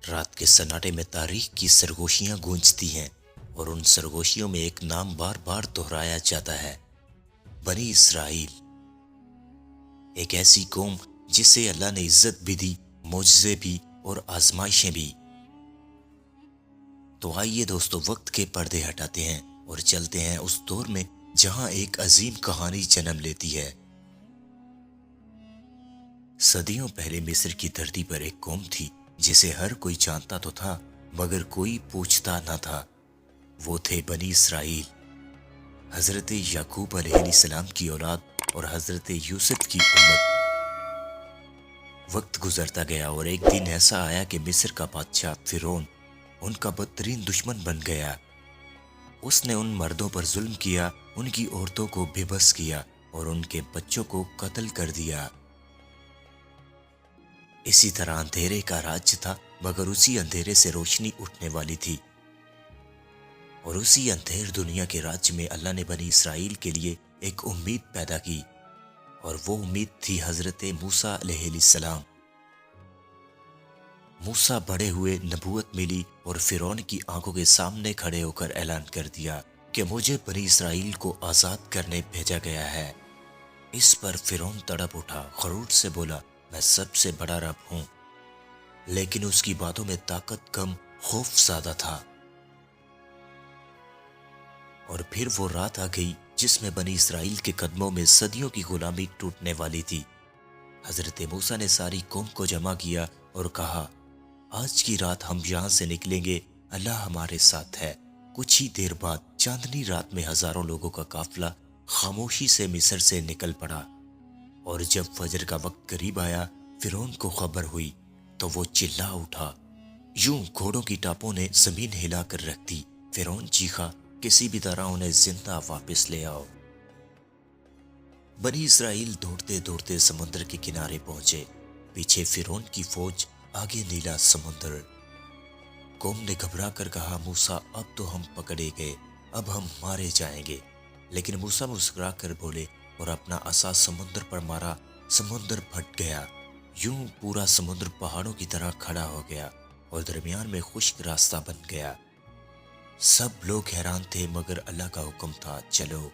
रात के सन्नाटे में तारीख की सरगोशियां गूंजती हैं और उन सरगोशियों में एक नाम बार बार दोहराया जाता है, बनी इसराइल। एक ऐसी कौम जिसे अल्लाह ने इज्जत भी दी, मोजज़े भी और आजमाइशें भी। तो आइए दोस्तों, वक्त के पर्दे हटाते हैं और चलते हैं उस दौर में जहां एक अजीम कहानी जन्म लेती है। सदियों पहले मिस्र की धरती पर एक कौम थी जिसे हर कोई जानता तो था मगर कोई पूछता न था। वो थे बनी इसराइल, हजरत याकूब अलैहिस्सलाम की औलाद और हजरत यूसुफ की उम्मत। वक्त गुजरता गया और एक दिन ऐसा आया कि मिस्र का बादशाह फिरौन उनका बदतरीन दुश्मन बन गया। उसने उन मर्दों पर जुल्म किया, उनकी औरतों को बेबस किया और उनके बच्चों को कत्ल कर दिया। इसी तरह अंधेरे का राज्य था, मगर उसी अंधेरे से रोशनी उठने वाली थी। और उसी अंधेर दुनिया के राज्य में अल्लाह ने बनी इसराइल के लिए एक उम्मीद पैदा की, और वो उम्मीद थी हजरत मूसा अलैहिस्सलाम। मूसा बड़े हुए, नबूवत मिली और फिरौन की आंखों के सामने खड़े होकर ऐलान कर दिया कि मुझे बनी इसराइल को आजाद करने भेजा गया है। इस पर फिरौन तड़प उठा, खरूट से बोला, मैं सबसे बड़ा रब हूं। लेकिन उसकी बातों में ताकत कम, खौफ ज्यादा था। और फिर वो रात आ गई जिसमें बनी इसराइल के कदमों में सदियों की गुलामी टूटने वाली थी। हजरत मूसा ने सारी कौम को जमा किया और कहा, आज की रात हम यहाँ से निकलेंगे, अल्लाह हमारे साथ है। कुछ ही देर बाद चांदनी रात में हजारों लोगों का काफिला खामोशी से मिस्र से निकल पड़ा। और जब फजर का वक्त करीब आया, फिरौन को खबर हुई तो वो चिल्ला उठा। यूं घोड़ों की टापों ने जमीन हिला कर रख दी। फिरौन चीखा, किसी भी तरह उन्हें जिंदा वापस ले आओ। बनी इसराइल दौड़ते दौड़ते समुद्र के किनारे पहुंचे। पीछे फिरौन की फौज, आगे नीला समुद्र। कौम ने घबरा कर कहा, मूसा अब तो हम पकड़े गए, अब हम मारे जाएंगे। लेकिन मूसा मुस्कुरा कर बोले और अपना असा समुद्र पर मारा। समुद्र फट गया। यूं पूरा समुद्र पहाड़ों की तरह खड़ा हो गया और दरमियान में खुश्क रास्ता बन गया। सब लोग हैरान थे, मगर अल्लाह का हुक्म था, चलो।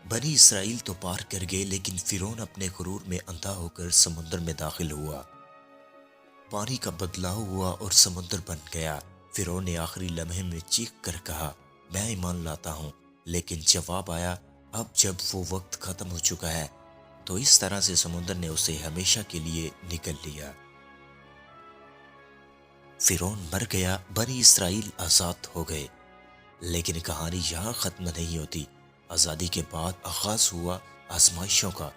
बनी इसराइल तो पार कर गए, लेकिन फिरौन अपने गुरूर में अंधा होकर समुद्र में दाखिल हुआ। पानी का बदलाव हुआ और समुद्र बन गया। फिरौन ने आखिरी लम्हे में चीख कर कहा, मैं ईमान लाता हूं। लेकिन जवाब आया, अब जब वो वक्त खत्म हो चुका है। तो इस तरह से समुद्र ने उसे हमेशा के लिए निगल लिया। फिरौन मर गया, बनी इसराइल आजाद हो गए। लेकिन कहानी यहाँ खत्म नहीं होती। आजादी के बाद आगाज हुआ आजमाइशों का।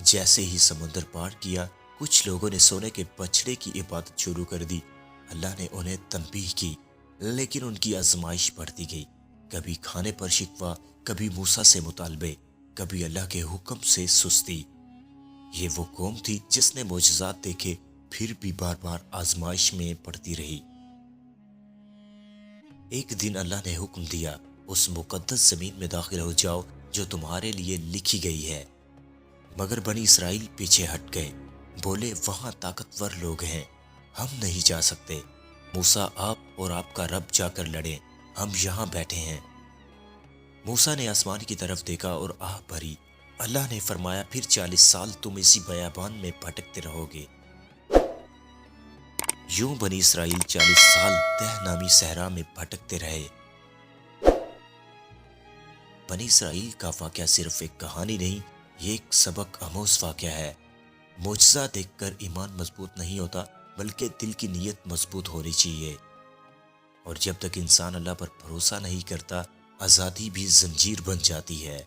जैसे ही समुद्र पार किया, कुछ लोगों ने सोने के बछड़े की इबादत शुरू कर दी। अल्लाह ने उन्हें तंबीह की, लेकिन उनकी आजमाइश बढ़ती गई। कभी खाने पर शिकवा, कभी मूसा से मुतालबे, कभी अल्लाह के हुक्म से सुस्ती। ये वो कौम थी जिसने मोजज़ात देखे, फिर भी बार बार आजमाइश में पड़ती रही। एक दिन अल्लाह ने हुक्म दिया, उस मुकद्दस जमीन में दाखिल हो जाओ जो तुम्हारे लिए लिखी गई है। मगर बनी इसराइल पीछे हट गए, बोले, वहां ताकतवर लोग हैं, हम नहीं जा सकते। मूसा, आप और आपका रब जाकर लड़ें, हम यहाँ बैठे हैं। मूसा ने आसमान की तरफ देखा और आह भरी। अल्लाह ने फरमाया, फिर 40 साल तुम इसी बयाबान में भटकते रहोगे। यूं बनी इसराइल 40 साल तह नामी सहरा में भटकते रहे। बनी इसराइल का वाकया सिर्फ एक कहानी नहीं, ये एक सबक आमोज वाकया है। मोजज़ा देखकर ईमान मजबूत नहीं होता, बल्कि दिल की नीयत मजबूत होनी चाहिए। और जब तक इंसान अल्लाह पर भरोसा नहीं करता, आज़ादी भी जंजीर बन जाती है।